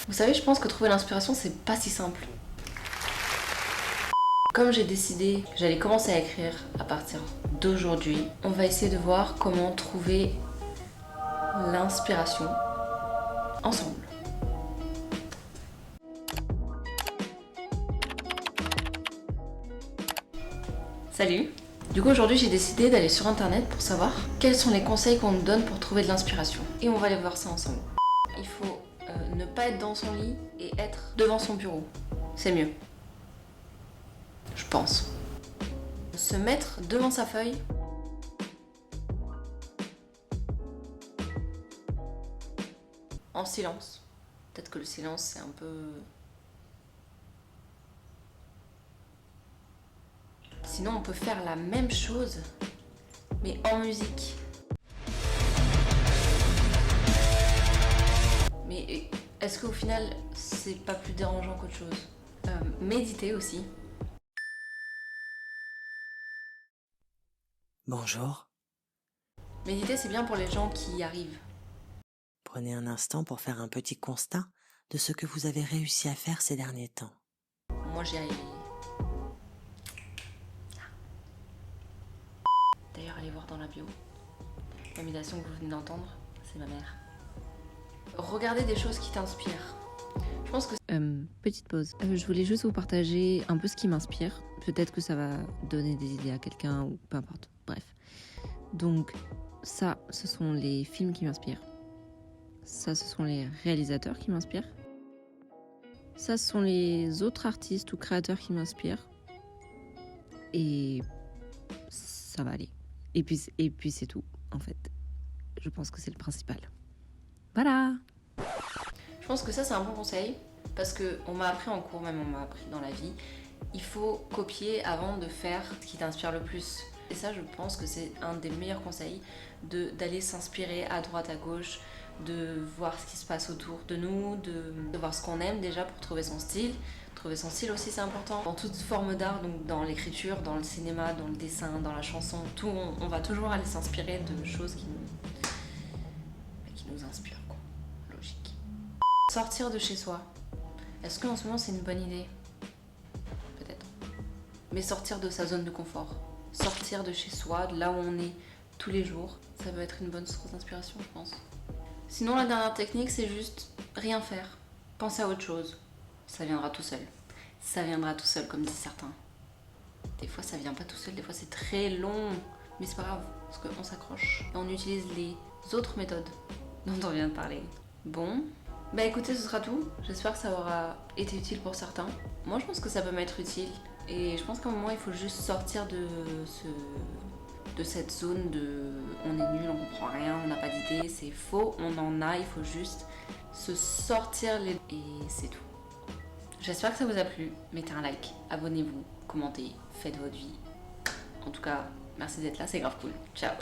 Vous savez, je pense que trouver l'inspiration, c'est pas si simple. Comme j'ai décidé que j'allais commencer à écrire à partir d'aujourd'hui, on va essayer de voir comment trouver l'inspiration ensemble. Salut! Du coup aujourd'hui j'ai décidé d'aller sur internet pour savoir quels sont les conseils qu'on nous donne pour trouver de l'inspiration. Et on va aller voir ça ensemble. Il faut ne pas être dans son lit et être devant son bureau. C'est mieux. Je pense. Se mettre devant sa feuille. En silence. Peut-être que le silence c'est un peu... Sinon on peut faire la même chose, mais en musique. Mais est-ce qu'au final c'est pas plus dérangeant qu'autre chose? Méditer aussi. Bonjour. Méditer c'est bien pour les gens qui y arrivent. Prenez un instant pour faire un petit constat de ce que vous avez réussi à faire ces derniers temps. Moi j'y arrive. D'ailleurs allez voir dans la bio. La méditation que vous venez d'entendre, c'est ma mère. Regardez des choses qui t'inspirent. Je pense que... Petite pause. Je voulais juste vous partager un peu ce qui m'inspire. Peut-être que ça va donner des idées à quelqu'un ou peu importe. Bref. Donc ça, ce sont les films qui m'inspirent. Ça, ce sont les réalisateurs qui m'inspirent. Ça, ce sont les autres artistes ou créateurs qui m'inspirent. Et ça va aller. Et puis c'est tout, en fait. Je pense que c'est le principal. Voilà. Je pense que ça c'est un bon conseil parce que on m'a appris en cours, même on m'a appris dans la vie, il faut copier avant de faire ce qui t'inspire le plus. Et ça je pense que c'est un des meilleurs conseils d'aller s'inspirer à droite à gauche, de voir ce qui se passe autour de nous, de voir ce qu'on aime déjà pour trouver son style. Trouver son style aussi c'est important. Dans toute forme d'art, donc dans l'écriture, dans le cinéma, dans le dessin, dans la chanson, tout, on va toujours aller s'inspirer de choses qui nous inspirent quoi. Logique. Sortir de chez soi. Est-ce qu'en ce moment c'est une bonne idée? Peut-être. Mais sortir de sa zone de confort. Sortir de chez soi, de là où on est tous les jours, ça peut être une bonne source d'inspiration, je pense. Sinon, la dernière technique, c'est juste rien faire. Penser à autre chose. Ça viendra tout seul. Ça viendra tout seul, comme disent certains. Des fois, ça vient pas tout seul, des fois c'est très long. Mais c'est pas grave, parce qu'on s'accroche. Et on utilise les autres méthodes dont on vient de parler. Bon, bah écoutez, ce sera tout. J'espère que ça aura été utile pour certains. Moi, je pense que ça peut m'être utile. Et je pense qu'à un moment, il faut juste sortir de cette zone de on est nul, on comprend rien, on n'a pas d'idée, c'est faux, on en a, il faut juste se sortir les... Et c'est tout. J'espère que ça vous a plu. Mettez un like, abonnez-vous, commentez, faites votre vie. En tout cas, merci d'être là, c'est grave cool. Ciao.